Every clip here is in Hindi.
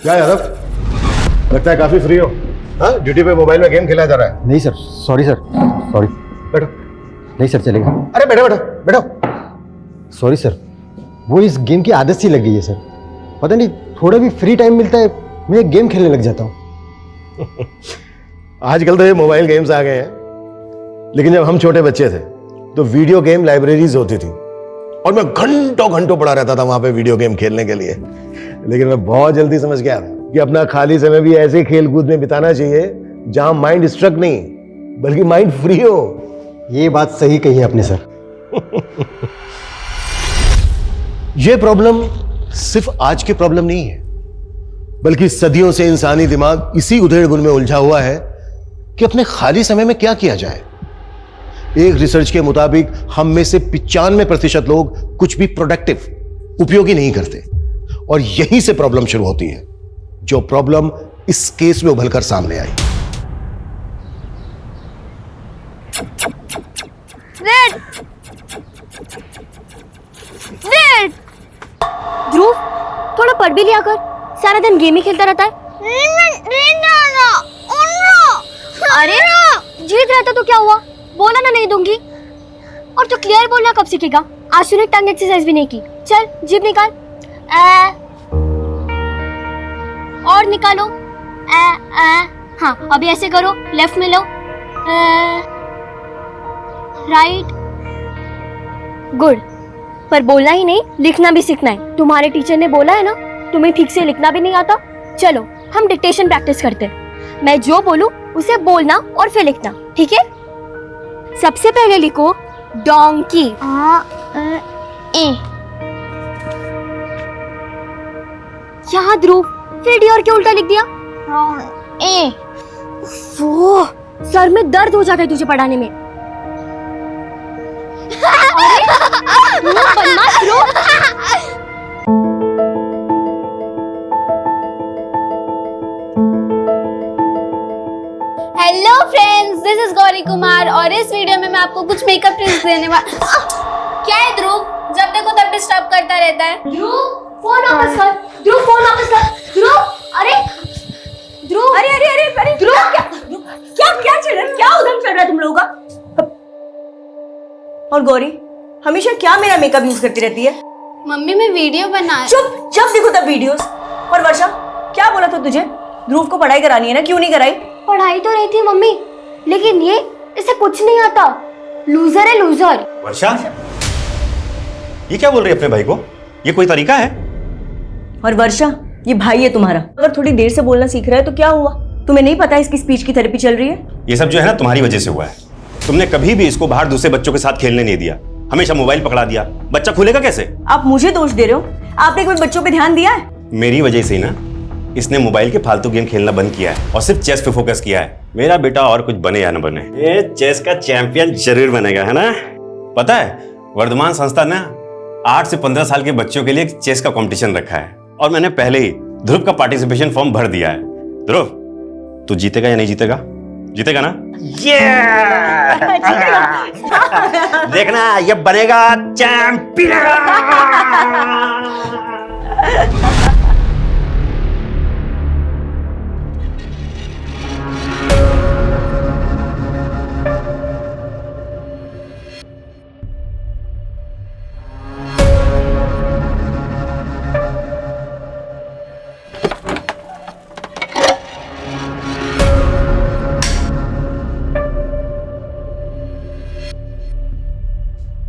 क्या यादव, लगता है काफी फ्री हो। हाँ, ड्यूटी पे मोबाइल में गेम खेला जा रहा है। नहीं सर, सॉरी सर, सॉरी। बैठो। नहीं सर, चलेगा। अरे बैठो बैठो बैठो। सॉरी सर, वो इस गेम की आदत सी लग गई है सर। पता नहीं, थोड़ा भी फ्री टाइम मिलता है मैं गेम खेलने लग जाता हूँ। आजकल तो ये मोबाइल गेम्स आ गए हैं, लेकिन जब हम छोटे बच्चे थे तो वीडियो गेम लाइब्रेरीज होती थी और मैं घंटों घंटों पड़ा रहता था वहां पे वीडियो गेम खेलने के लिए। लेकिन मैं बहुत जल्दी समझ गया कि अपना खाली समय भी ऐसे खेल कूद में बिताना चाहिए जहां माइंड स्ट्रक नहीं बल्कि माइंड फ्री हो। ये बात सही कही है आपने सर। यह प्रॉब्लम सिर्फ आज की प्रॉब्लम नहीं है, बल्कि सदियों से इंसानी दिमाग इसी उधेड़-बुन में उलझा हुआ है कि अपने खाली समय में क्या किया जाए। एक रिसर्च के मुताबिक हम में से 95% लोग कुछ भी प्रोडक्टिव उपयोगी नहीं करते और यहीं से प्रॉब्लम शुरू होती है, जो प्रॉब्लम इस केस में उभरकर सामने आई। रेड रेड ध्रुव, थोड़ा पढ़ भी लिया कर, सारा दिन गेम ही खेलता रहता है। अरे जीत रहता तो क्या हुआ, बोला ना नहीं दूंगी। और तो क्लियर बोलना कब सीखेगा? आज तूने टंग एक्सरसाइज भी नहीं की। चल जीभ निकाल। और निकालो। हाँ, अभी ऐसे करो, लेफ्ट में लो, राइट। गुड। पर बोलना ही नहीं, लिखना भी सीखना है। तुम्हारे टीचर ने बोला है ना, तुम्हें ठीक से लिखना भी नहीं आता। चलो हम डिक्टेशन प्रैक्टिस करते हैं। मैं जो बोलूं उसे बोलना और फिर लिखना, ठीक है? सबसे पहले लिखो डोंकी। यहाँ ध्रुव, फिर डी और क्या उल्टा लिख दिया? ए। वो सर में दर्द हो जाता है तुझे पढ़ाने में। अरे बदमाश Dhruv. Hello friends, this is Gauri Kumar और इस वीडियो में मैं आपको कुछ मेकअप टिप्स देने क्या है ध्रुव, जब देखो तब डिस्टर्ब करता रहता है। ध्रुव फोन वापस कर। ध्रुव फोन वापस कर। ध्रुव, अरे ध्रुव, अरे अरे अरे अरे ध्रुव, क्या क्या चल रहा है? क्या उधर चल रहा है तुम लोगों का? और गौरी हमेशा क्या मेरा मेकअप यूज करती रहती है? मम्मी मैं वीडियो बना। चुप, जब देखो तब वीडियोस। और वर्षा, क्या बोला था तुझे? ध्रुव को पढ़ाई करानी है ना, क्यों नहीं कराई? पढ़ाई तो रही थी मम्मी, लेकिन ये इसे कुछ नहीं आता। लूजर है लूजर। वर्षा, ये क्या बोल रही है अपने भाई को? ये कोई तरीका है? और वर्षा, ये भाई है तुम्हारा, अगर थोड़ी देर से बोलना सीख रहा है तो क्या हुआ? तुम्हें नहीं पता इसकी स्पीच की थेरेपी चल रही है? ये सब जो है ना तुम्हारी वजह से हुआ है। तुमने कभी भी इसको बाहर दूसरे बच्चों के साथ खेलने नहीं दिया, हमेशा मोबाइल पकड़ा दिया। बच्चा खुलेगा कैसे? आप मुझे दोष दे रहे हो? आपने कभी बच्चों पे ध्यान दिया है? मेरी वजह से ही ना इसने मोबाइल के फालतू गेम खेलना बंद किया है और सिर्फ चेस पे फोकस किया है। मेरा बेटा और कुछ बने या न बने, ये चेस का चैंपियन जरूर बनेगा, है ना? पता है, वर्धमान संस्था ने 8 से 15 साल के बच्चों के लिए एक चेस का कंपटीशन रखा है और मैंने पहले ही ध्रुव का पार्टिसिपेशन फॉर्म भर दिया है। ध्रुव, तू जीतेगा या नहीं जीतेगा? जीतेगा ना? देखना, ये बनेगा चैंपियन।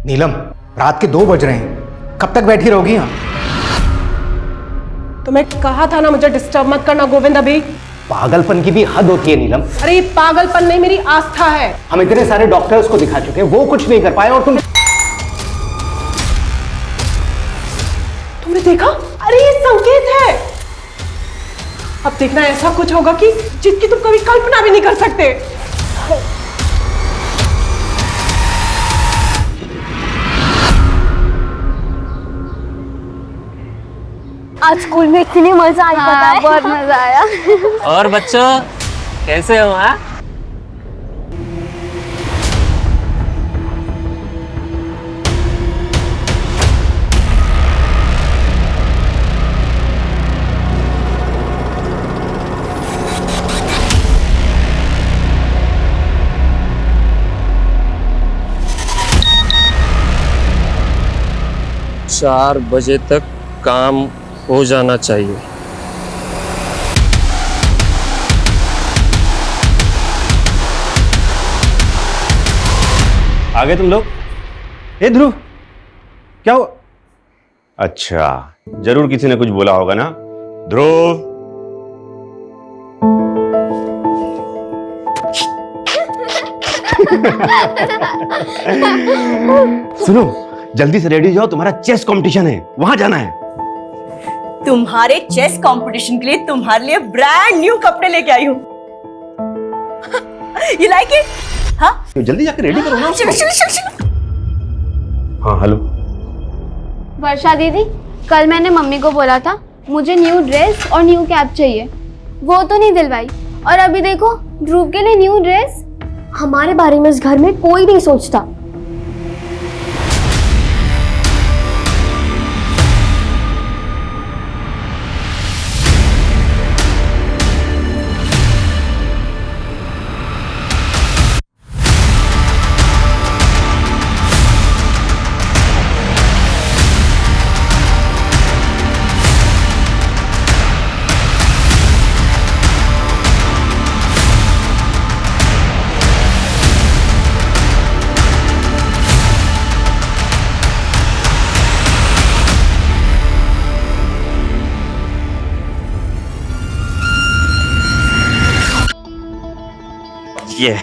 नीलम, रात के 2 बज रहे हैं, कब तक बैठी रहोगी यहाँ? तो मैं कहा था ना मुझे डिस्टर्ब मत करना गोविंद अभी। पागलपन की भी हद होती है नीलम। अरे ये पागलपन नहीं, मेरी आस्था है। हम इतने सारे डॉक्टर्स को दिखा चुके हैं, वो कुछ नहीं कर पाए और तुमने देखा? अरे ये संकेत है। अब देखना ऐसा कुछ होगा कि जिसकी तुम कभी कल्पना भी नहीं कर सकते। आज स्कूल में इतनी मजा आई, पता है? बहुत मजा आया। और बच्चों कैसे हो? हाँ, 4 बजे तक काम हो जाना चाहिए। आ गए तुम लोग? ए ध्रुव, क्या हुआ? अच्छा, जरूर किसी ने कुछ बोला होगा ना। ध्रुव, सुनो, जल्दी से रेडी जाओ, तुम्हारा चेस कंपटीशन है, वहां जाना है। तुम्हारे चेस कंपटीशन के लिए तुम्हारे लिए ब्रांड न्यू कपड़े लेके आई हूँ। You like it? हाँ? तो जल्दी जाकर रेडी करो ना। चलो चलो चलो चलो। हाँ, हेलो। वर्षा दीदी, कल मैंने मम्मी को बोला था मुझे न्यू ड्रेस और न्यू कैप चाहिए, वो तो नहीं दिलवाई, और अभी देखो ध्रुव के लिए न्यू ड्रेस। हमारे बारे में इस घर में कोई नहीं सोचता। ये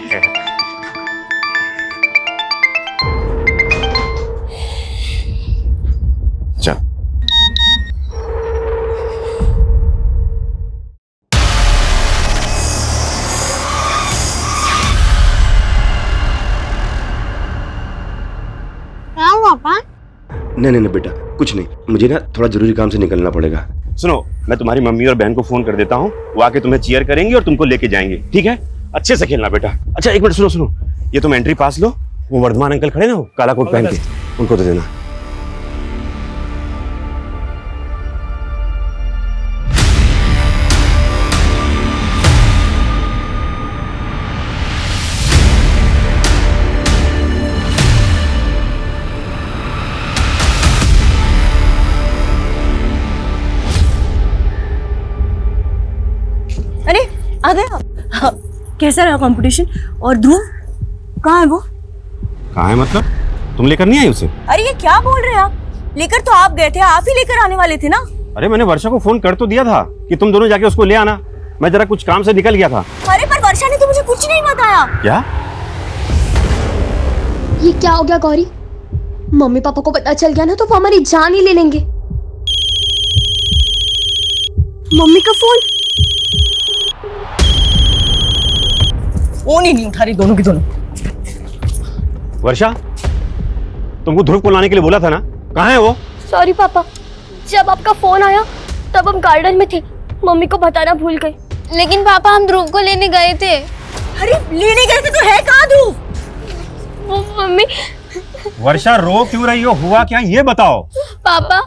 चल। नहीं बेटा, कुछ नहीं, मुझे ना थोड़ा जरूरी काम से निकलना पड़ेगा। सुनो, मैं तुम्हारी मम्मी और बहन को फोन कर देता हूँ, वो आके तुम्हें चीयर करेंगी और तुमको लेके जाएंगे, ठीक है? अच्छे से खेलना बेटा। अच्छा, एक मिनट सुनो, ये तुम एंट्री पास लो, वो वर्धमान अंकल खड़े ना, वो काला कोट पहन के, उनको दे देना। अरे आ गए आप? हाँ, कैसा रहा कंपटीशन? और ध्रुव कहाँ है वो? कहाँ है मतलब? तुम लेकर नहीं आई उसे? अरे ये क्या बोल रहे हैं आप? लेकर तो आप गए थे, आप ही लेकर आने वाले थे ना। अरे मैंने वर्षा को फोन कर तो दिया था कि तुम दोनों जाके उसको ले आना, मैं जरा कुछ काम से निकल गया था। अरे पर वर्षा ने तो मुझे कुछ नहीं बताया। क्या? ये क्या हो गया गौरी? मम्मी पापा को पता चल गया ना तो वो हमारी जान ही ले लेंगे। मम्मी का फोन। फोन ही नहीं उठा रही दोनों की दोनों। वर्षा, तुमको ध्रुव को लाने के लिए बोला था ना, कहाँ है वो? सॉरी पापा, जब आपका फोन आया तब हम गार्डन में थे, मम्मी को बताना भूल गए। लेकिन पापा हम ध्रुव को लेने गए थे। अरे लेने गए थे तो है कहाँ ध्रुव? वो मम्मी। वर्षा, रो क्यों रही हो? हुआ क्या ये बताओ। पापा,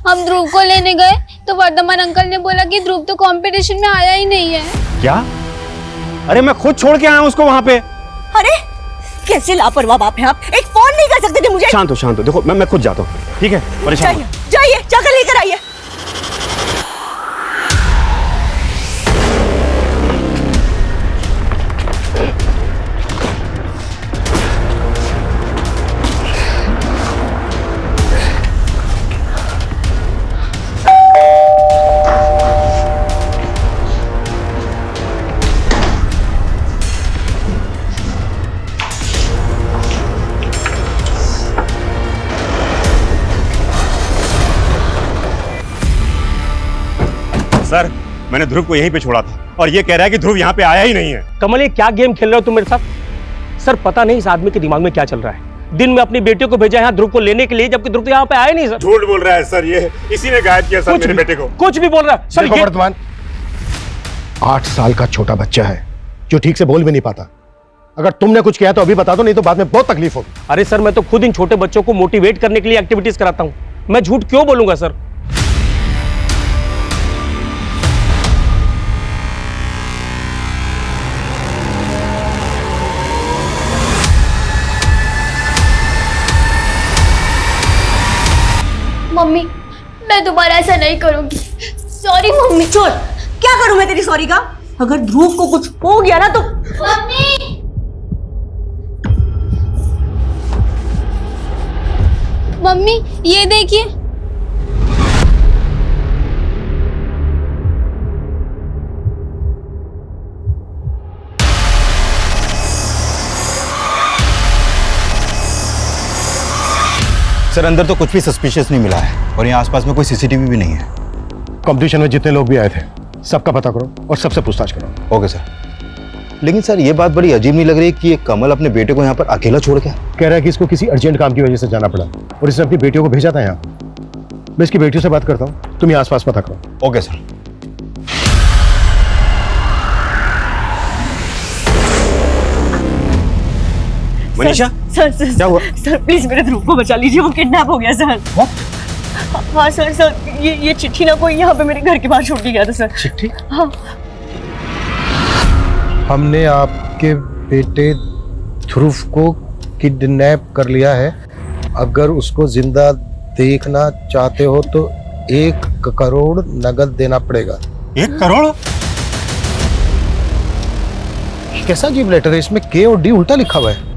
हम ध्रुव को लेने गए तो वर्धमान अंकल ने बोला कि ध्रुव तो कंपटीशन में आया ही नहीं है। क्या? अरे मैं खुद छोड़ के आया हूँ उसको वहाँ पे। अरे कैसे लापरवाह बाप हैं आप, एक फोन नहीं कर सकते थे मुझे? शांत हो, देखो मैं खुद जाता हूँ, ठीक है? परेशान मत। जाइए, जाकर लेकर आइए। सर, मैंने ध्रुव को यहीं पे छोड़ा था और ये कह रहा है कि ध्रुव यहाँ पे आया ही नहीं है। कमल, ये क्या गेम खेल रहे हो तुम मेरे साथ? सर पता नहीं इस आदमी के दिमाग में क्या चल रहा है। दिन में अपनी बेटियों को भेजा यहाँ ध्रुव को लेने के लिए, जबकि ध्रुव तो यहाँ पे आया नहीं। सर झूठ बोल रहा है सर, ये इसी ने गायब किया सर मेरे बेटे को। कुछ भी बोल रहा है सर। वर्धमान 8 साल का छोटा बच्चा है जो ठीक से बोल भी नहीं पाता। अगर तुमने कुछ किया तो अभी बता दो, नहीं तो बाद में बहुत तकलीफ होगी। अरे सर, मैं तो खुद इन छोटे बच्चों को मोटिवेट करने के लिए एक्टिविटीज कराता हूँ, मैं झूठ क्यों बोलूंगा सर? मम्मी मैं दोबारा ऐसा नहीं करूंगी। Sorry mummy. छोड़, क्या करूं मैं तेरी सॉरी का? अगर ध्रुव को कुछ हो गया ना तो मम्मी मम्मी ये देखिए। सर अंदर तो कुछ भी सस्पिशियस नहीं मिला है और यहाँ आसपास में कोई सीसीटीवी भी नहीं है। कंपटीशन में जितने लोग भी आए थे सबका पता करो और सबसे पूछताछ करो। Okay sir. लेकिन सर ये बात बड़ी अजीब नहीं लग रही कि ये कमल अपने बेटे को यहाँ पर अकेला छोड़ के कह रहा है कि इसको किसी अर्जेंट काम की वजह से जाना पड़ा और इसने अपनी बेटियों को भेजा था यहाँ। मैं इसकी बेटियों से बात करता हूँ, तुम यहाँ आसपास पता करो। Okay sir. Manisha sir sir क्या हुआ? सर प्लीज मेरे ध्रुव को बचा लीजिए, वो किडनैप हो गया सर। हाँ सर सर ये चिट्ठी ना कोई यहाँ पे मेरे घर के बाहर छोड़ के गया था सर। चिट्ठी? हाँ। हमने आपके बेटे ध्रुव को किडनैप कर लिया है। अगर उसको जिंदा देखना चाहते हो तो 1 करोड़ नगद देना पड़ेगा। 1 करोड़? कैसा अजीब लेटर है, इसमें के और डी उल्टा लिखा हुआ है।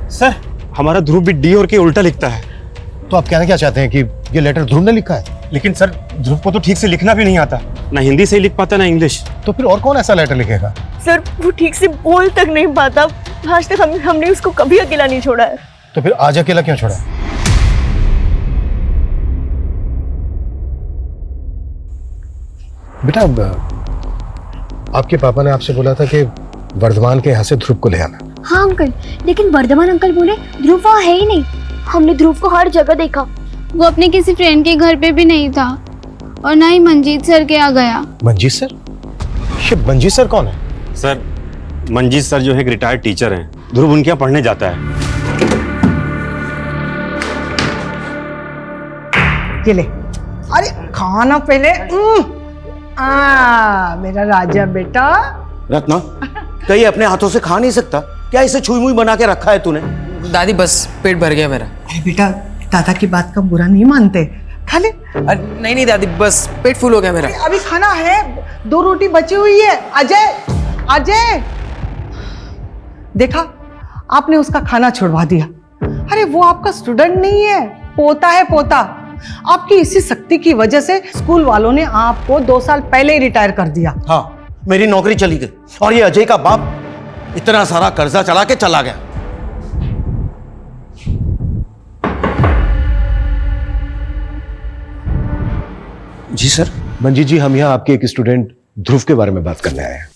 सर हमारा ध्रुव भी डी और के उल्टा लिखता है। तो आप कहना क्या चाहते हैं कि ये लेटर ध्रुव ने लिखा है? लेकिन सर ध्रुव को तो ठीक से लिखना भी नहीं आता। ना हिंदी से लिख पाता ना इंग्लिश। तो फिर और कौन ऐसा लेटर लिखेगा? सर वो ठीक से बोल तक नहीं पाता। आज तक हमने उसको कभी अकेला नहीं छोड़ा है। तो फिर आज अकेला क्यों छोड़ा? बेटा आपके पापा ने आपसे बोला था कि वर्धमान के यहाँ से ध्रुव को ले आना। हाँ अंकल, लेकिन वर्धमान अंकल बोले ध्रुव वहाँ है ही नहीं। हमने ध्रुव को हर जगह देखा। वो अपने किसी फ्रेंड के घर पे भी नहीं था और ना ही मंजीत सर के यहाँ गया। मंजीत सर? शिव मंजीत सर कौन है? सर मंजीत सर जो है एक रिटायर्ड टीचर हैं। ध्रुव उनके यहाँ पढ़ने जाता है। ये ले, अरे खाना पहले। मेरा राजा बेटा। रत्ना कहीं अपने हाथों से खा नहीं सकता क्या? इसे छुई मुई बना के रखा है तूने? दादी बस पेट भर गया मेरा। अरे बेटा दादा की बात का बुरा नहीं मानते, खा ले। नहीं नहीं दादी बस पेट फुल हो गया मेरा। अभी खाना है, 2 रोटी बची हुई है। अजय अजय देखा, आपने उसका खाना छुड़वा दिया। अरे वो आपका स्टूडेंट नहीं है, पोता है पोता। आपकी इसी शक्ति की वजह से स्कूल वालों ने आपको 2 साल पहले ही रिटायर कर दिया। हाँ मेरी नौकरी चली गई और ये अजय का बाप इतना सारा कर्जा चढ़ा के चला गया। जी सर। मंजीत जी हम यहाँ आपके एक स्टूडेंट ध्रुव के बारे में बात करने आए हैं।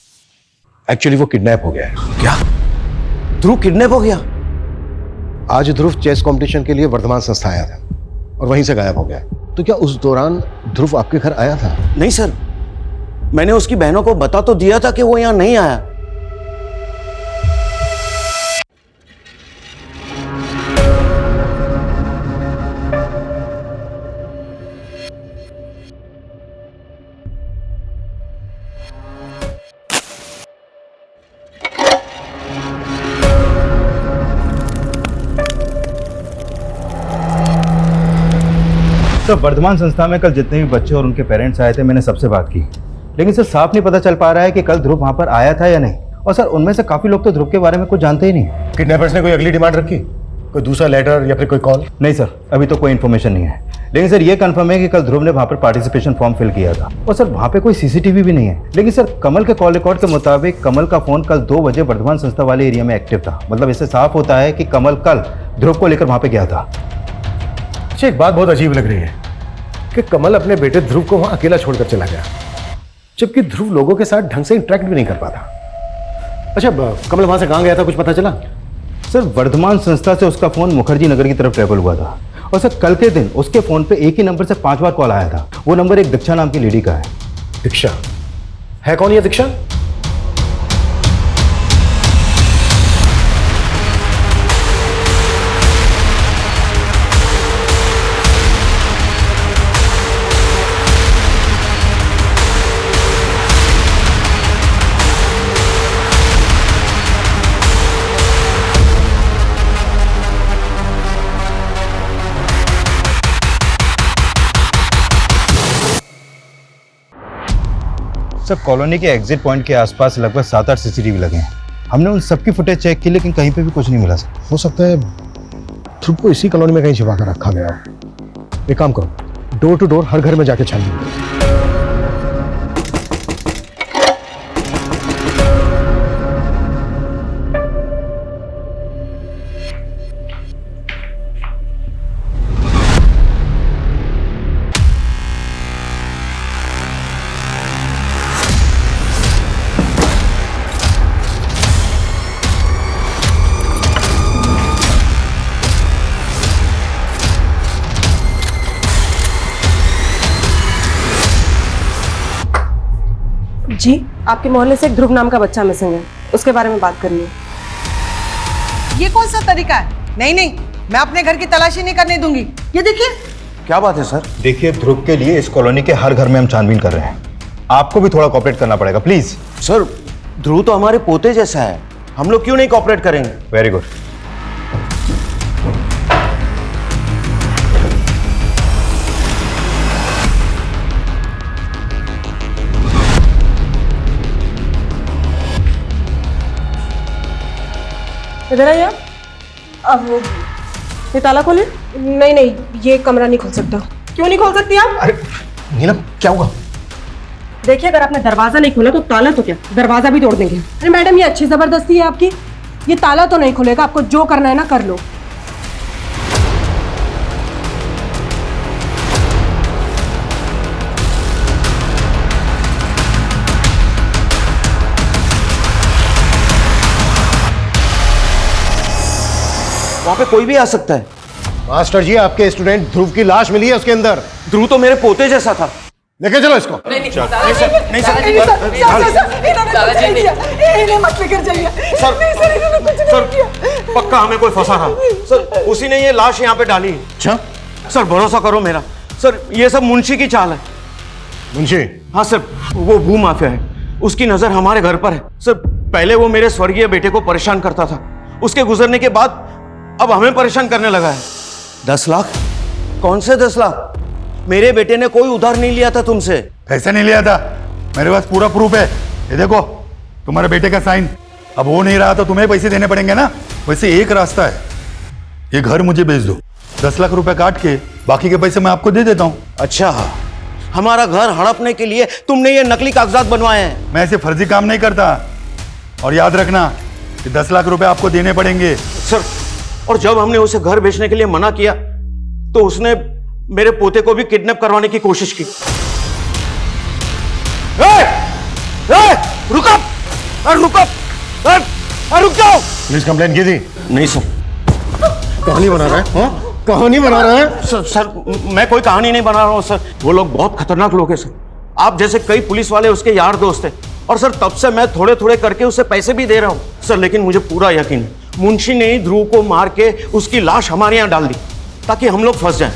एक्चुअली वो किडनैप हो गया है। क्या? ध्रुव किडनैप हो गया? आज ध्रुव चेस कंपटीशन के लिए वर्धमान संस्था आया था और वहीं से गायब हो गया। तो क्या उस दौरान ध्रुव आपके घर आया था? नहीं सर, मैंने उसकी बहनों को बता तो दिया था कि वो यहाँ नहीं आया। सर वर्धमान संस्था में कल जितने भी बच्चे और उनके पेरेंट्स आए थे मैंने सबसे बात की, लेकिन सर साफ नहीं पता चल पा रहा है कि कल ध्रुव वहां पर आया था या नहीं। और सर उनमें से काफी लोग तो ध्रुव के बारे में कुछ जानते ही नहीं। किडनैपर्स ने कोई अगली डिमांड रखी? कोई दूसरा लेटर या फिर कोई कॉल? नहीं सर, अभी तो कोई इन्फॉर्मेशन नहीं है। लेकिन सर ये कंफर्म है कि कल ध्रुव ने वहां पर पार्टिसिपेशन फॉर्म फिल किया था और सर वहां पे कोई सीसीटीवी भी नहीं है। लेकिन सर कमल के कॉल रिकॉर्ड के मुताबिक कमल का फोन कल 2 बजे वर्धमान संस्था वाले एरिया में एक्टिव था। मतलब इससे साफ होता है कि कमल कल ध्रुव को लेकर वहां पे गया था। अच्छा एक बात बहुत अजीब लग रही है कि कमल अपने बेटे ध्रुव को वहां अकेला छोड़कर चला गया, जबकि ध्रुव लोगों के साथ ढंग से इंटरेक्ट भी नहीं कर पाता। अच्छा कमल वहां से कहां गया था, कुछ पता चला? सर वर्धमान संस्था से उसका फोन मुखर्जी नगर की तरफ ट्रेवल हुआ था और सर कल के दिन उसके फोन पे एक ही नंबर से 5 बार कॉल आया था। वो नंबर एक दीक्षा नाम की लेडी का है। दीक्षा? है कौन ये दीक्षा? सर कॉलोनी के एग्जिट पॉइंट के आसपास लगभग 7-8 सीसीटीवी लगे हैं। हमने उन सबकी फुटेज चेक की लेकिन कहीं पे भी कुछ नहीं मिला सर। हो सकता है ध्रुव को इसी कॉलोनी में कहीं छिपा कर रखा गया हो। एक काम करो, डोर टू डोर हर घर में जाके छानबीन करो। जी, आपके मोहल्ले से एक ध्रुव नाम का बच्चा मिसिंग है, उसके बारे में बात करनी है। ये कौन सा तरीका है? नहीं नहीं, मैं अपने घर की तलाशी नहीं करने दूंगी। ये देखिए। क्या बात है सर? देखिए ध्रुव के लिए इस कॉलोनी के हर घर में हम छानबीन कर रहे हैं। आपको भी थोड़ा कोऑपरेट करना पड़ेगा प्लीज। सर ध्रुव तो हमारे पोते जैसा है, हम लोग क्यों नहीं कोऑपरेट करेंगे? Very good. इधर आइए। अब ये ताला खोले। नहीं नहीं, ये कमरा नहीं खोल सकता। क्यों नहीं खोल सकती आप? अरे नीलम, क्या हुआ? देखिए, अगर आपने दरवाजा नहीं खोला तो ताला तो क्या, दरवाजा भी तोड़ देंगे। अरे मैडम, ये अच्छी जबरदस्ती है आपकी। ये ताला तो नहीं खुलेगा, आपको जो करना है ना कर लो। वहां पे कोई भी आ सकता है। मास्टर जी, आपके स्टूडेंट ध्रुव की लाश मिली है उसके अंदर। ध्रुव तो मेरे पोते जैसा था। लेके चलो इसको। नहीं सर, मत लेकर जाइए। सर पक्का हमें कोई फंसा था सर, उसी ने ये लाश यहाँ पे डाली। अच्छा सर भरोसा करो मेरा, सर ये सब मुंशी की चाल है। मुंशी? हाँ सर, वो भू माफिया है, उसकी नजर हमारे घर पर है। सर पहले वो मेरे स्वर्गीय बेटे को परेशान करता था, उसके गुजरने के बाद अब हमें परेशान करने लगा है। 10 लाख? कौन से 10 लाख? मेरे बेटे ने कोई उधार नहीं लिया था तुमसे। कैसे नहीं लिया था? मेरे पास पूरा प्रूफ है। ये देखो तुम्हारे बेटे का साइन। अब वो नहीं रहा तो तुम्हें पैसे देने पड़ेंगे ना। वैसे एक रास्ता है, ये घर मुझे बेच दो, 10 लाख रुपए काट के बाकी के पैसे मैं आपको दे देता हूँ। अच्छा, हमारा घर हड़पने के लिए तुमने ये नकली कागजात बनवाए हैं? मैं ऐसे फर्जी काम नहीं करता। और याद रखना कि 10 लाख रुपए आपको देने पड़ेंगे। सर, और जब हमने उसे घर बेचने के लिए मना किया तो उसने मेरे पोते को भी किडनैप करवाने की कोशिश की। रुक जाओ। पुलिस कंप्लेंट की थी? नहीं सर। कहानी बना रहा है? हाँ? कहानी बना रहा है? सर मैं कोई कहानी नहीं बना रहा हूँ सर, वो लोग बहुत खतरनाक लोग हैं सर। आप जैसे कई पुलिस वाले उसके यार दोस्त हैं, और सर तब से मैं थोड़े थोड़े करके उसे पैसे भी दे रहा हूँ सर। लेकिन मुझे पूरा यकीन है मुंशी ने ही ध्रुव को मार के उसकी लाश हमारे यहाँ डाल दी ताकि हम लोग फंस जाएं।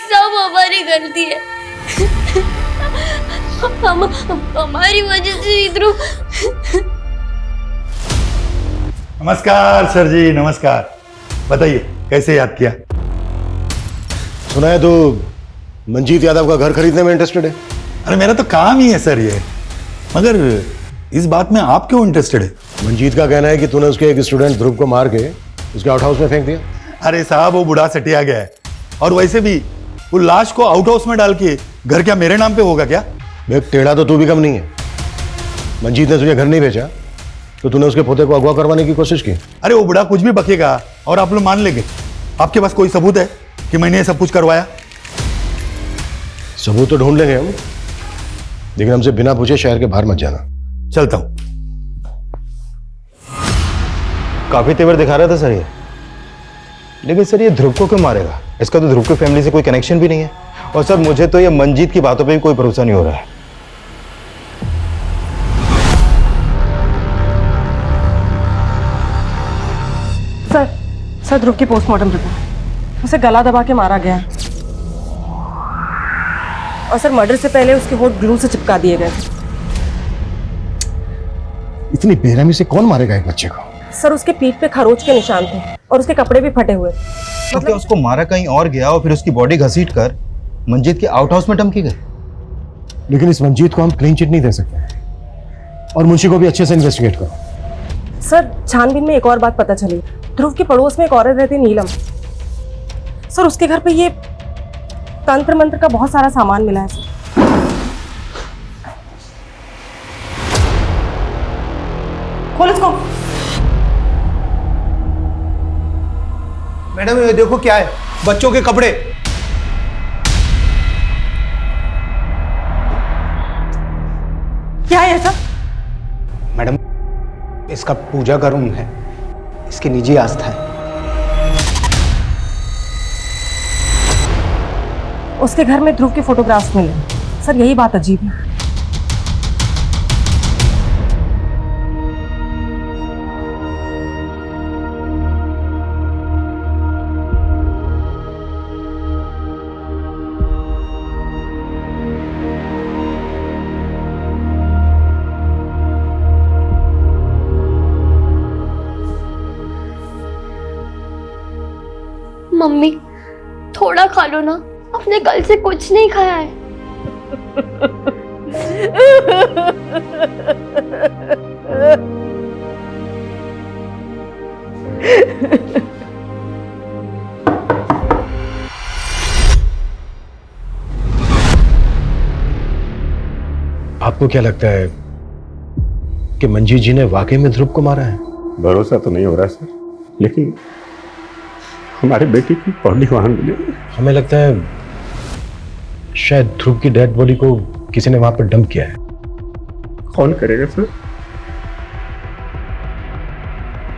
सब हमारी गलती है। हमारी वजह से ध्रुव। नमस्कार सर जी, नमस्कार। बताइए कैसे याद किया? सुना है तो मंजीत यादव का घर खरीदने में इंटरेस्टेड है। अरे मेरा तो काम ही है सर ये, मगर इस बात में आप क्यों इंटरेस्टेड है? मंजीत का कहना है कि तूने उसके एक स्टूडेंट ध्रुव को मार के उसके आउट हाउस में फेंक दिया। अरे साहब, वो बुढ़ा सटिया गया है, और वैसे भी वो लाश को आउट हाउस में डाल के घर क्या मेरे नाम पे होगा क्या? एक टेढ़ा तो तू भी कम नहीं है। मंजीत ने तुझे घर नहीं भेजा तो तूने उसके पोते को अगवा करवाने की कोशिश की। अरे वो बुढ़ा कुछ भी बकेगा और आप लोग मान लेंगे। आपके पास कोई सबूत है कि मैंने ये सब कुछ करवाया? सबूत तो ढूंढ लेंगे हम, लेकिन हमसे बिना पूछे शहर के बाहर मत जाना। चलता हूं। काफी तेवर दिखा रहा था सर ये, लेकिन सर ये ध्रुव को क्यों मारेगा? इसका तो ध्रुव की फैमिली से कोई कनेक्शन भी नहीं है। और सर मुझे तो ये मंजीत की बातों पे भी कोई भरोसा नहीं हो रहा है। सर ध्रुव की पोस्टमार्टम रिपोर्ट, उसे गला दबा के मारा गया है और सर मर्डर से पहले उसके होंठ ग्लू से चिपका दिए गए। इतनी बेरहमी से कौन मारेगा एक बच्चे को? सर उसके पीठ पे खरोच के निशान थे और उसके कपड़े भी फटे हुए। तो क्या उसको मारा कहीं और गया और फिर उसकी बॉडी घसीट कर मंजीत के आउट हाउस में डंप की गई? लेकिन इस मंजीत को हम क्लीन चिट नहीं दे सकते और मुंशी को भी अच्छे से इन्वेस्टिगेट करो। सर छानबीन में एक और बात पता चली, ध्रुव के पड़ोस में एक औरत रहती नीलम। सर उसके घर पे ये तंत्र मंत्र का बहुत सारा सामान मिला है सर। खोल इसको। मैडम ये देखो क्या है, बच्चों के कपड़े। क्या है ऐसा? मैडम इसका पूजा का रूम है, इसकी निजी आस्था है। उसके घर में ध्रुव के फोटोग्राफ्स मिले। सर यही बात अजीब है। मम्मी थोड़ा खा लो ना, अपने कल से कुछ नहीं खाया है। आपको क्या लगता है कि मंजीत जी ने वाकई में ध्रुव को मारा है? भरोसा तो नहीं हो रहा सर, लेकिन हमारे बेटे की बॉडी वहां मिली। हमें लगता है शायद ध्रुव की डेड बॉडी को किसी ने वहां पर डंप किया है। कौन करेगा सर?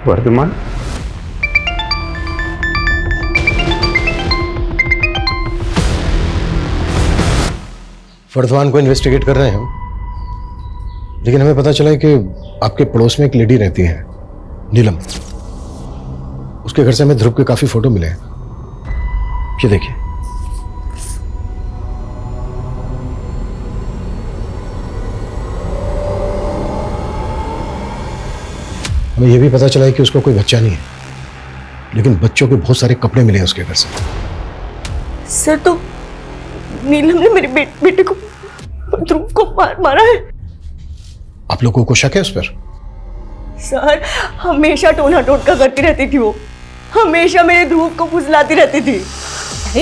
वर्धमान? वर्धमान को इन्वेस्टिगेट कर रहे हैं हम, लेकिन हमें पता चला है कि आपके पड़ोस में एक लेडी रहती है नीलम। उसके घर से हमें ध्रुव के काफी फोटो मिले हैं। ये देखिए। हमें यह भी पता चला है कि उसको कोई बच्चा नहीं है, लेकिन बच्चों के बहुत सारे कपड़े मिले हैं उसके घर से। सर तो नीलम ने मेरे बेटे को, ध्रुव को मारा है। आप लोगों को शक है उस पर? सर हमेशा टोना टोटका करती रहती थी वो, हमेशा मेरे ध्रुव को फुसलाती रहती थी। अरे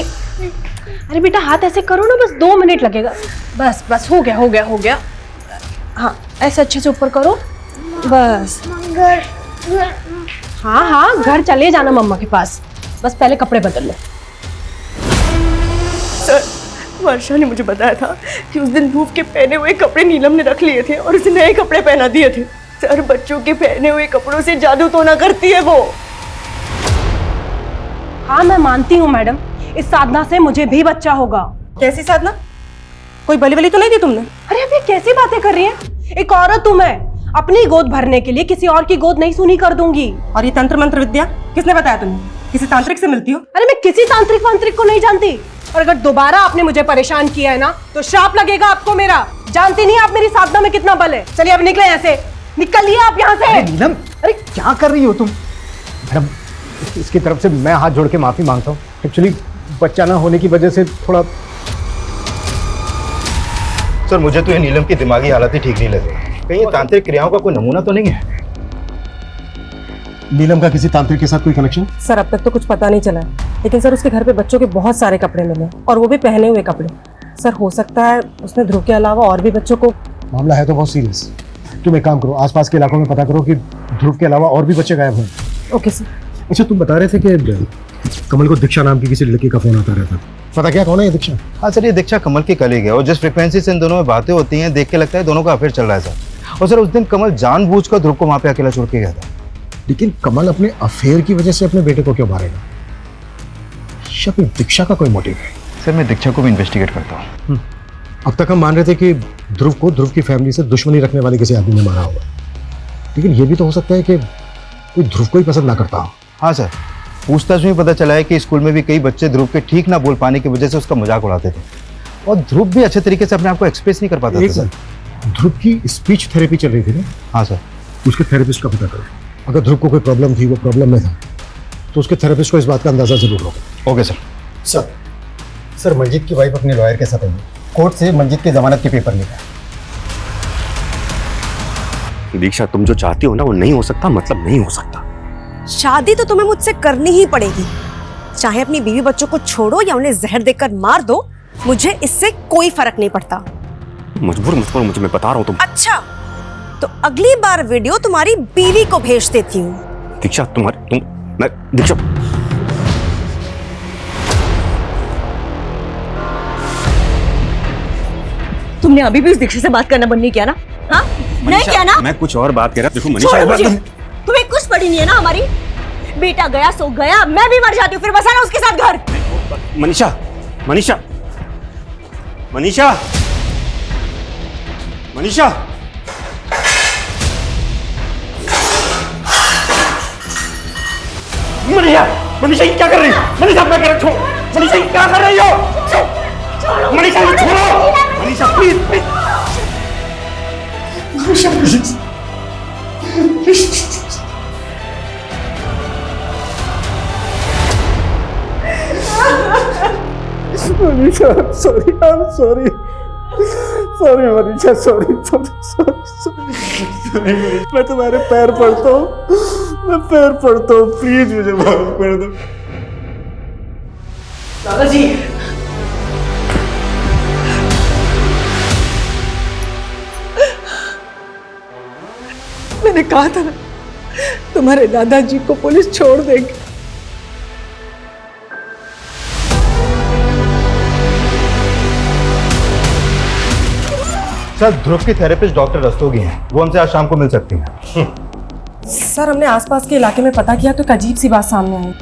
अरे बेटा हाथ ऐसे करो ना, बस 2 मिनट लगेगा। बस बस हो गया हो गया हो गया। हाँ ऐसे अच्छे से ऊपर करो बस। हाँ हाँ घर चले जाना मम्मा के पास, बस पहले कपड़े बदल लो। सर वर्षा ने मुझे बताया था कि उस दिन ध्रुव के पहने हुए कपड़े नीलम ने रख लिए थे और उसे नए कपड़े पहना दिए थे। सर बच्चों के पहने हुए कपड़ों से जादू टोना करती है वो। हाँ मैं मानती हूँ मैडम, इस साधना से मुझे भी बच्चा होगा। कैसी साधना? कोई बलि बलि तो नहीं दी तुमने? अरे अब ये कैसी बातें कर रही हैं? एक औरत हूँ मैं, अपनी गोद भरने के लिए किसी और की गोद नहीं सूनी कर दूंगी। और ये तंत्र मंत्र विद्या किसने बताया तुम्हें? किसी तांत्रिक से मिलती हो? अरे मैं किसी तांत्रिक वांत्रिक को नहीं जानती, और अगर दोबारा आपने मुझे परेशान किया है ना तो श्राप लगेगा आपको मेरा। जानती नहीं आप मेरी साधना में कितना बल है। चलिए अब निकले यहाँ से, निकलिए आप यहाँ से। नीलम अरे क्या कर रही हो तुम? मैडम इसकी तरफ से मैं हाथ जोड़ के माफी मांगता हूँ। एक्चुअली बच्चा ना होने की वजह से थोड़ा। सर मुझे तो ये नीलम की दिमागी हालत ही ठीक नहीं लग रही। कहीं ये तांत्रिक क्रियाओं का कोई नमूना तो नहीं है? नीलम का किसी तांत्रिक के साथ कोई कनेक्शन? सर अब तक तो कुछ पता नहीं चला, लेकिन सर उसके घर पे बच्चों के बहुत सारे कपड़े मिले और वो भी पहने हुए कपड़े। सर हो सकता है उसने ध्रुव के अलावा और भी बच्चों को। मामला है तो बहुत सीरियस। तुम एक काम करो, आसपास के इलाकों में पता करो कि ध्रुव के अलावा और भी बच्चे गायब हुए। Okay sir. अच्छा तुम बता रहे थे कि कमल को दीक्षा नाम की किसी लड़की का फोन आता रहता, पता क्या कौन है ये दीक्षा? हाँ सर ये दीक्षा कमल की कलीग है और जिस फ्रिक्वेंसी से इन दोनों में बातें होती हैं देख के लगता है दोनों का अफेयर चल रहा है सर। और सर उस दिन कमल जानबूझकर ध्रुव को वहां पे अकेला छोड़ के गया था। लेकिन कमल अपने अफेयर की वजह से अपने बेटे को क्यों मारेगा? या फिर दीक्षा का कोई मोटिव है? सर मैं दीक्षा को भी इन्वेस्टिगेट करता हूँ। अब तक हम मान रहे थे कि ध्रुव को ध्रुव की फैमिली से दुश्मनी रखने वाले किसी आदमी ने मारा होगा, लेकिन ये भी तो हो सकता है कि कोई ध्रुव को ही पसंद ना करता हो। हाँ सर पूछताछ में पता चला है कि स्कूल में भी कई बच्चे ध्रुव के ठीक ना बोल पाने की वजह से उसका मजाक उड़ाते थे और ध्रुव भी अच्छे तरीके से अपने आप को एक्सप्रेस नहीं कर पाता था सर। ध्रुव की स्पीच थेरेपी चल रही थी ना? हाँ सर। उसके थेरेपिस्ट का पता करो। अगर ध्रुव को कोई प्रॉब्लम थी, वो प्रॉब्लम में था, तो उसके थेरेपिस्ट को इस बात का अंदाजा जरूर होगा। Okay sir. सर मंजीत की वाइफ अपने लॉयर के साथ आई है। कोर्ट से मंजीत की जमानत के पेपर लेकर। दीक्षा, तुम जो चाहती हो ना वो नहीं हो सकता, मतलब नहीं हो सकता। शादी तो तुम्हें मुझसे करनी ही पड़ेगी, चाहे अपनी बीवी बच्चों को छोड़ो या उन्हें जहर देकर मार दो, मुझे इससे कोई फर्क नहीं पड़ता। मजबूर मत करो मुझे, मैं बता रहा हूँ तुम। अच्छा, तो अगली बार वीडियो तुम्हारी बीवी को भेज देती हूँ। दीक्षा दीक्षा, तुमने अभी भी उस दीक्षा से बात करना बंद नहीं किया ना? हाँ, नहीं किया ना? मैं कुछ और बात कह रहा। देखो मनीषा, छोड़ो मुझे। तुम्हें कुछ पड़ी नहीं है ना हमारी? बेटा गया सो गया, मैं भी मर जाती हूँ, फिर बसाना उसके साथ घर। मनीषा मनीषा मनीषा मनीषा, मनीषा ये क्या कर रही है? मनीषा मैं कह रहा छोड़। मनीषा ये क्या कर रही हो? मनीषा ये छोड़ो। Manisha please please. Manisha Manisha sorry, I am sorry, sorry Manisha, sorry sorry sorry. मैं तुम्हारे पैर पड़ता हूँ, मैं पैर पड़ता हूँ, प्लीज मुझे माफ कर दो। दादाजी, मैंने कहा था ना तुम्हारे दादाजी को पुलिस छोड़ देगी। सर ध्रुव की थेरेपिस्ट डॉक्टर रस्तोगी हैं, वो हमसे आज शाम को मिल सकती हैं। सर हमने आसपास के इलाके में पता किया तो एक अजीब सी बात सामने आई।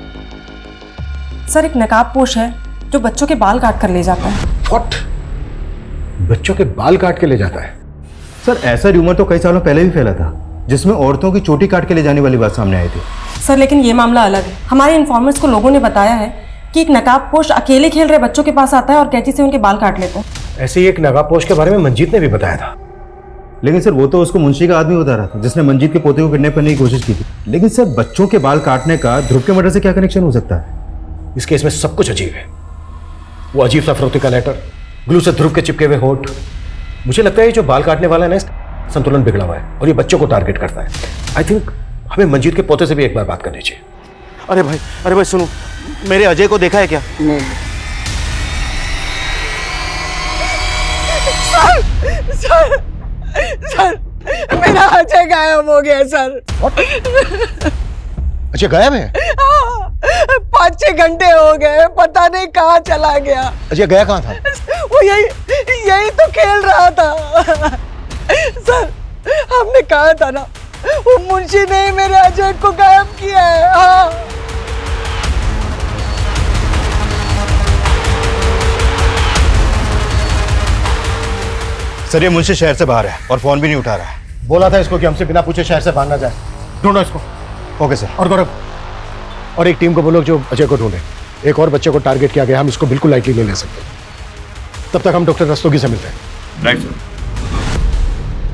सर एक नकाबपोश है जो बच्चों के बाल काट कर ले जाता है। व्हाट? बच्चों के बाल काट के ले जाता है? सर ऐसा र्यूमर तो कई सालों पहले भी फैला था, जिसमें औरतों की चोटी काट के ले जाने वाली बात सामने आई थी। सर लेकिन ये मामला अलग है। हमारे इन्फॉर्मर्स को लोगों ने बताया है कि एक नकाबपोश अकेले खेल रहे बच्चों के पास आता है और कैंची से उनके बाल काट लेता है। ऐसे ही एक नकाबपोश के बारे में मंजीत ने भी बताया था। लेकिन सर वो तो उसको मुंशी का आदमी बता रहा था जिसने मंजीत के पोते को किडनैप करने की कोशिश की थी। लेकिन सर बच्चों के बाल काटने का ध्रुव के मर्डर से क्या कनेक्शन हो सकता है? इस केस में सब कुछ अजीब है। वो अजीब सा फरोती का लेटर, ग्लू से ध्रुव के चिपके हुए होठ। मुझे लगता है जो बाल काटने वाला है ना, संतुलन बिगड़ा हुआ है और ये बच्चों को टारगेट करता है। आई थिंक हमें मंजीत के पोते से भी एक बार बात करनी चाहिए। अरे भाई सुनो, मेरे अजय को देखा है क्या? नहीं। सर सर मेरा अजय गायब हो गया सर। अच्छा गायब है? 5-6 घंटे हो गए, पता नहीं कहाँ चला गया। अच्छा गया कहाँ था? वो यही तो खेल रहा था। सर हमने कहा था ना, वो मुंशी ने मेरे अजय को गायब किया है। हाँ। सर ये मुंशी शहर से बाहर है और फोन भी नहीं उठा रहा है। बोला था इसको कि हमसे बिना पूछे शहर से बाहर ना जाए। ढूंढो इसको। Okay sir. और गौरव, और एक टीम को बोलो जो अजय को ढूंढे। एक और बच्चे को टारगेट किया गया, हम इसको बिल्कुल लाइटली नहीं ले सकते। तब तक हम डॉक्टर रस्तोगी से मिलते हैं। Right sir.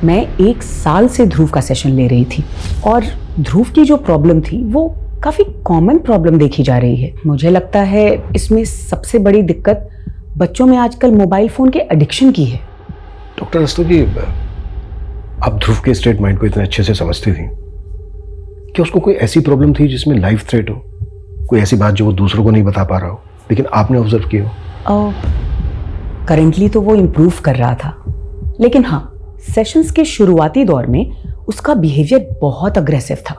मैं 1 साल से ध्रुव का सेशन ले रही थी और ध्रुव की जो प्रॉब्लम थी वो काफ़ी कॉमन प्रॉब्लम देखी जा रही है। मुझे लगता है इसमें सबसे बड़ी दिक्कत बच्चों में आजकल मोबाइल फ़ोन के एडिक्शन की है। डॉक्टर रस्तोगी, आप ध्रुव के स्टेट माइंड को इतने अच्छे से समझती थी कि उसको कोई ऐसी प्रॉब्लम थी जिसमें लाइफ थ्रेट हो, कोई ऐसी बात जो वो दूसरों को नहीं बता पा रहा हो, लेकिन आपने ऑब्जर्व की हो? करेंटली तो वो इम्प्रूव कर रहा था, लेकिन हाँ सेशंस के शुरुआती दौर में उसका बिहेवियर बहुत अग्रेसिव था।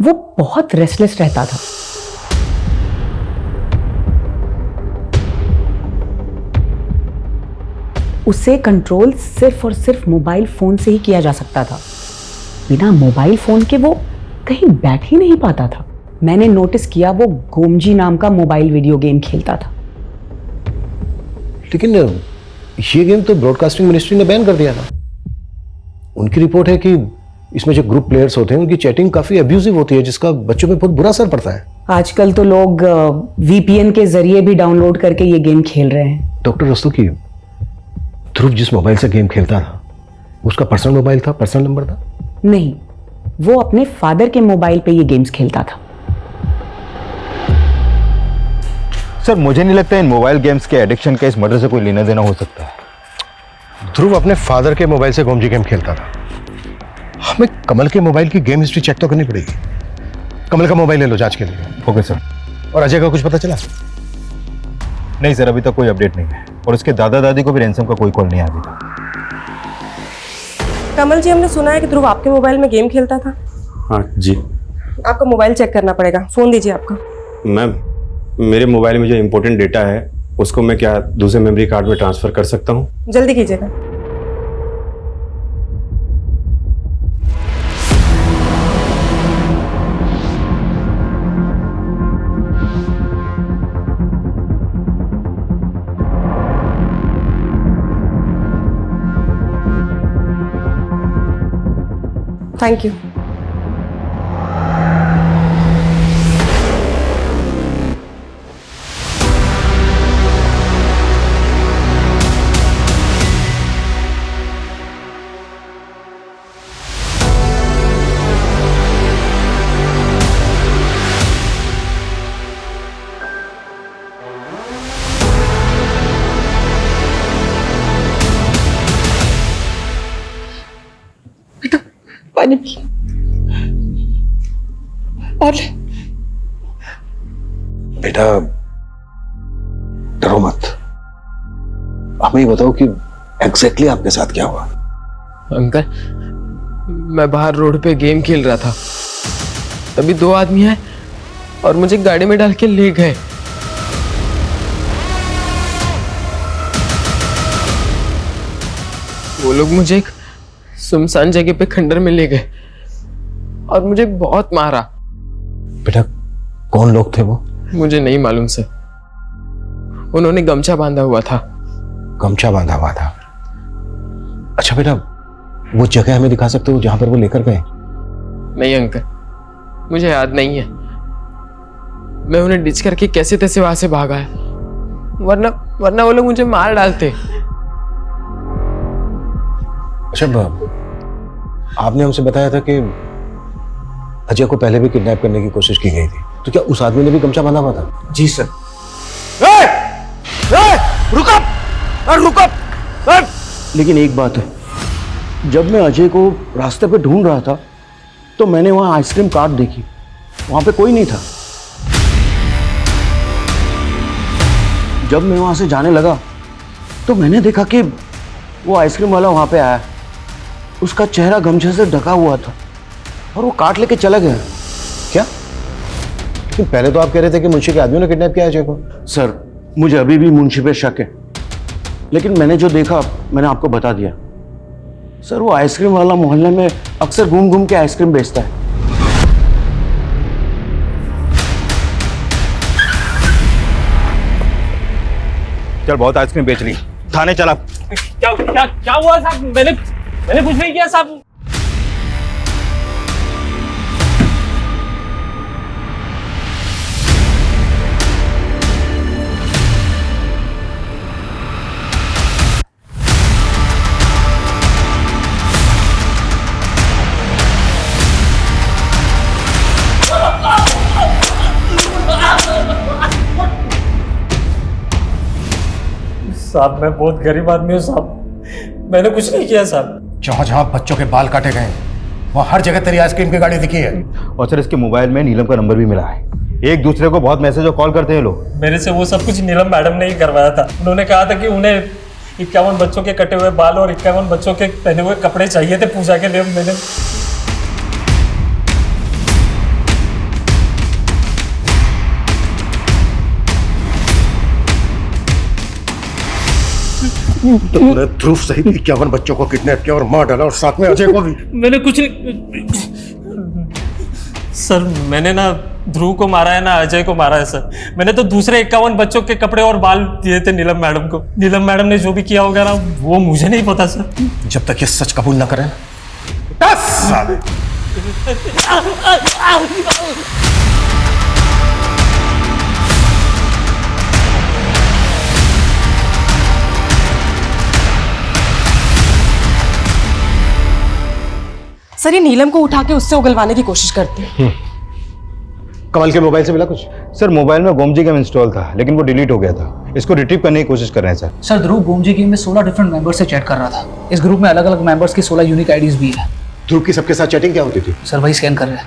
वो बहुत रेस्टलेस रहता था। उसे कंट्रोल सिर्फ और सिर्फ मोबाइल फोन से ही किया जा सकता था। बिना मोबाइल फोन के वो कहीं बैठ ही नहीं पाता था। मैंने नोटिस किया वो गोमजी नाम का मोबाइल वीडियो गेम खेलता था। लेकिन ये गेम तो ब्रॉडकास्टिंग मिनिस्ट्री ने बैन कर दिया था। उनकी रिपोर्ट है कि इसमें जो ग्रुप प्लेयर्स होते हैं उनकी चैटिंग काफी अब्यूजिव होती है, जिसका बच्चों पे बहुत बुरा असर पड़ता है। आजकल तो लोग वीपीएन के जरिए भी डाउनलोड करके ये गेम खेल रहे हैं। डॉक्टर रस्तोगी, ध्रुव जिस मोबाइल से गेम खेलता था उसका पर्सनल मोबाइल था, पर्सनल नंबर था? नहीं, वो अपने फादर के मोबाइल पे ये गेम्स खेलता था। सर मुझे नहीं लगता इन मोबाइल गेम्स के एडिक्शन का इस मर्डर से कोई लेना देना हो सकता है। ध्रुव अपने फादर के मोबाइल से गोमजी गेम खेलता था। हमें कमल के मोबाइल की गेम हिस्ट्री चेक तो करनी पड़ेगी। कमल का मोबाइल ले लो जांच के लिए। Okay sir. और अजय का कुछ पता चला? नहीं सर, अभी तक कोई अपडेट नहीं है और उसके दादा दादी को भी रैंसम का कोई कॉल नहीं आया अभी तक। कमल जी, हमने सुना है कि ध्रुव आपके मोबाइल में गेम खेलता था। हाँ जी। आपका मोबाइल चेक करना पड़ेगा, फोन दीजिए आपका। मैम, मेरे मोबाइल में जो इम्पोर्टेंट डेटा है उसको मैं क्या दूसरे मेमोरी कार्ड में ट्रांसफर कर सकता हूँ? जल्दी कीजिएगा। Thank you. पानी पी और बेटा डरो मत, हमें ये बताओ कि एग्जैक्टली आपके साथ क्या हुआ? अंकल, मैं बाहर रोड पे गेम खेल रहा था, तभी दो आदमी आए और मुझे गाड़ी में डाल के ले गए। वो लोग मुझे एक सुनसान जगह पे खंडर में ले गए और मुझे बहुत मारा। बेटा कौन लोग थे वो? मुझे नहीं मालूम सर, उन्होंने गमछा बांधा हुआ था। गमछा बांधा हुआ था? अच्छा बेटा, वो जगह हमें दिखा सकते हो जहां पर वो लेकर गए? नहीं अंकल, मुझे याद नहीं है। मैं उन्हें डिच करके कैसे तैसे वहां से भागा है, वरना वो लोग मुझे मार डालते। अच्छा, आपने हमसे बताया था कि अजय को पहले भी किडनैप करने की कोशिश की गई थी, तो क्या उस आदमी ने भी गमछा बांधा हुआ था? जी सर। रुक अप। लेकिन एक बात है, जब मैं अजय को रास्ते पे ढूंढ रहा था तो मैंने वहां आइसक्रीम कार्ट देखी, वहां पे कोई नहीं था। जब मैं वहां से जाने लगा तो मैंने देखा कि वो आइसक्रीम वाला वहां पे आया, उसका चेहरा गमछे से ढका हुआ था और वो काट लेके चला गया। क्या? लेकिन पहले तो आप कह रहे थे कि मुंशी के आदमियों ने किडनैप किया अजय को। सर मुझे अभी भी मुंशी पे शक है, लेकिन मैंने जो देखा मैंने आपको बता दिया। सर वो आइसक्रीम वाला मोहल्ले में अक्सर घूम घूम के आइसक्रीम बेचता है। चल बहुत आइसक्रीम बेच ली, थाने चला। क्या हुआ साहब? मैंने कुछ नहीं किया साहब। साहब मैं बहुत गरीब आदमी हूँ साहब, मैंने कुछ नहीं किया साहब। जहां जहां बच्चों के बाल काटे गए वहां हर जगह तेरी आइसक्रीम की गाड़ी दिखी है। और सर इसके मोबाइल में नीलम का नंबर भी मिला है। एक दूसरे को बहुत मैसेज और कॉल करते हैं लोग। मेरे से वो सब कुछ नीलम मैडम ने ही करवाया था। उन्होंने कहा था कि उन्हें 51 बच्चों के कटे हुए बाल और 51 बच्चों के पहने हुए कपड़े चाहिए थे पूजा के लिए। मैंने तुमने ध्रुव सहित 51 बच्चों को किडनैप किया और मार डाला, और साथ में अजय को भी। मैंने कुछ नहीं सर, मैंने ना ध्रुव को मारा है ना अजय को मारा है सर। मैंने तो दूसरे 51 बच्चों के कपड़े और बाल दिए थे नीलम मैडम को। नीलम मैडम ने जो भी किया होगा ना वो मुझे नहीं पता सर। जब तक ये सच कबूल ना करें। सर ये नीलम को उठा के उससे उगलवाने की कोशिश करते हैं। कमल के मोबाइल से मिला कुछ? सर मोबाइल में गोमजी गेम इंस्टॉल था, लेकिन वो डिलीट हो गया था। इसको रिट्रीव करने की कोशिश कर रहे हैं सर। सर ध्रुव गोमजी गेम में 16 डिफरेंट मेंबर्स से चैट कर रहा था। इस ग्रुप में अलग अलग मेंबर्स की 16 यूनिक आईडीज भी है। ध्रुव की सबके साथ चैटिंग क्या होती थी? सर वही स्कैन कर रहे हैं।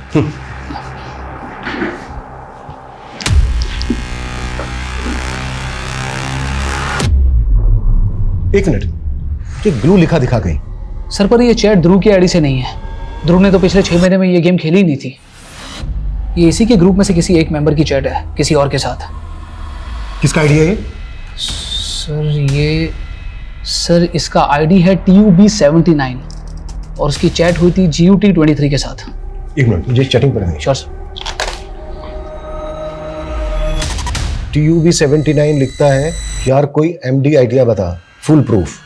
एक मिनट, ये ग्लू लिखा दिखा गई। सर पर ये चैट ध्रुव की आईडी से नहीं है। ध्रुव ने तो पिछले 6 महीने में ये गेम खेली ही नहीं थी। ये इसी के ग्रुप में से किसी एक मेंबर की चैट है किसी और के साथ। किसका आईडी है ये? सर इसका आईडी है TUB79 और उसकी चैट हुई थी GUT23 के साथ। एक मिनट, मुझे चैटिंग पर श्योर सर। TUB79 लिखता है यार कोई MD आइडिया बता, फुल प्रूफ।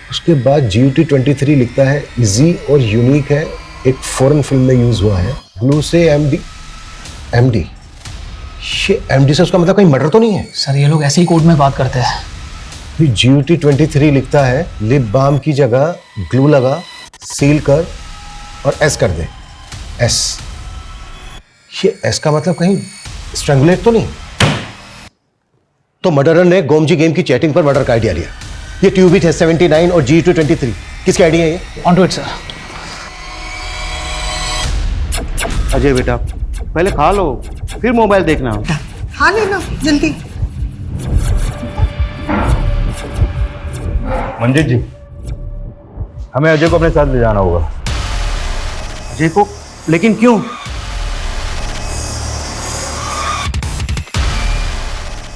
उसके बाद GUT23 लिखता है इजी और यूनिक है, एक फॉरेन फिल्म में यूज हुआ है। ग्लू से MD ये MD से उसका मतलब कहीं मर्डर तो नहीं है? सर ये लोग ऐसे ही कोड में बात करते हैं। फिर GUT23 लिखता है लिप बाम की जगह ग्लू लगा, सील कर और S कर दे। S, ये S का मतलब कहीं स्ट्रैंगुलेट तो नहीं? तो मर्डरर ने गोमजी गेम की चैटिंग पर मर्डर का आइडिया लिया। ये TUB79 और GUT23 किसके आइडिया है ये? On to it sir. Ajay बेटा पहले खा लो फिर मोबाइल देखना। खा लेना जल्दी। मंजीत जी, हमें अजय को अपने साथ ले जाना होगा। अजय को? लेकिन क्यों?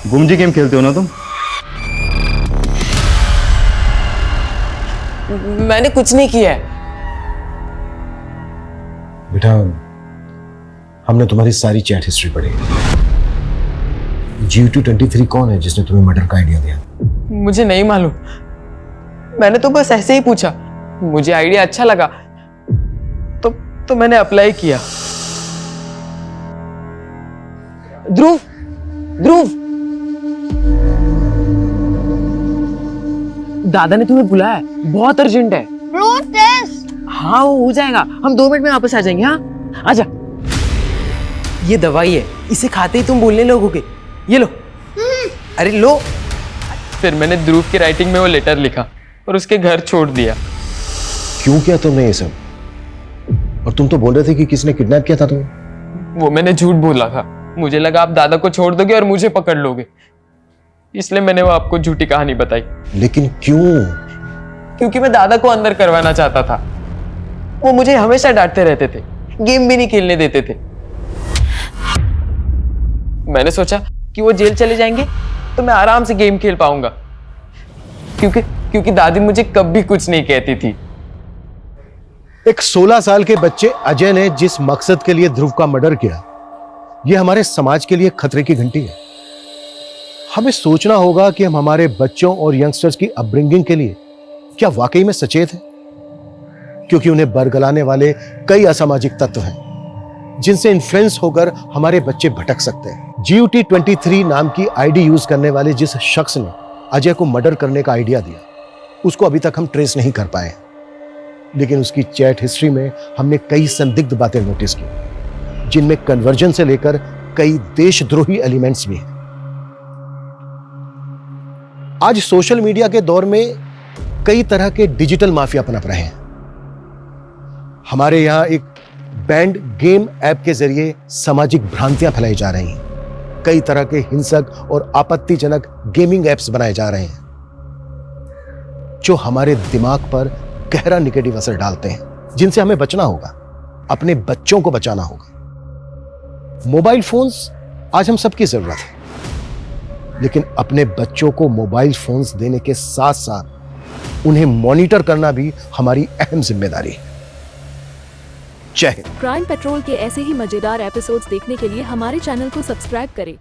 गुमजी गेम खेलते हो ना तुम? मैंने कुछ नहीं किया है। बेटा हमने तुम्हारी सारी चैट हिस्ट्री पढ़ी। GUT23 कौन है जिसने तुम्हें मर्डर का आइडिया दिया? मुझे नहीं मालूम, मैंने तो बस ऐसे ही पूछा। मुझे आइडिया अच्छा लगा तो मैंने अप्लाई किया। ध्रुव दादा ने तुम्हें बुलाया है, बहुत अर्जेंट है। हाँ वो हो जाएगा, हम 2 मिनट में वापस आ जाएंगे। हाँ आजा। ये दवाई है, इसे खाते ही तुम बोलने लगोगे। ये लो। अरे लो। फिर मैंने ध्रुव की राइटिंग में वो लेटर लिखा और उसके घर छोड़ दिया। क्यों किया तुमने ये सब? और तुम तो बोल रहे थे कि किसने किडनैप किया था तुम्हें। वो मैंने झूठ बोला था। मुझे लगा आप दादा को छोड़ दोगे और मुझे पकड़ लोगे, इसलिए मैंने वो आपको झूठी कहानी बताई। लेकिन क्यों? क्योंकि मैं दादा को अंदर करवाना चाहता था। वो मुझे हमेशा डांटते रहते थे, गेम भी नहीं खेलने देते थे। मैंने सोचा कि वो जेल चले जाएंगे तो मैं आराम से गेम खेल पाऊंगा, क्योंकि दादी मुझे कभी कुछ नहीं कहती थी। एक 16 साल के बच्चे अजय ने जिस मकसद के लिए ध्रुव का मर्डर किया, यह हमारे समाज के लिए खतरे की घंटी है। हमें सोचना होगा कि हम हमारे बच्चों और यंगस्टर्स की अपब्रिंगिंग के लिए क्या वाकई में सचेत हैं, क्योंकि उन्हें बरगलाने वाले कई असामाजिक तत्व हैं जिनसे इन्फ्लुएंस होकर हमारे बच्चे भटक सकते हैं। GUT23 नाम की आईडी यूज करने वाले जिस शख्स ने अजय को मर्डर करने का आइडिया दिया, उसको अभी तक हम ट्रेस नहीं कर पाए, लेकिन उसकी चैट हिस्ट्री में हमने कई संदिग्ध बातें नोटिस की, जिनमें कन्वर्जन से लेकर कई देशद्रोही एलिमेंट्स भी हैं। आज सोशल मीडिया के दौर में कई तरह के डिजिटल माफिया पनप रहे हैं। हमारे यहां एक बैंड गेम ऐप के जरिए सामाजिक भ्रांतियां फैलाई जा रही हैं। कई तरह के हिंसक और आपत्तिजनक गेमिंग ऐप्स बनाए जा रहे हैं जो हमारे दिमाग पर गहरा नेगेटिव असर डालते हैं, जिनसे हमें बचना होगा, अपने बच्चों को बचाना होगा। मोबाइल फोन्स आज हम सबकी जरूरत है, लेकिन अपने बच्चों को मोबाइल फोन्स देने के साथ साथ उन्हें मॉनिटर करना भी हमारी अहम जिम्मेदारी है। जय हिंद। क्राइम पेट्रोल के ऐसे ही मजेदार एपिसोड्स देखने के लिए हमारे चैनल को सब्सक्राइब करें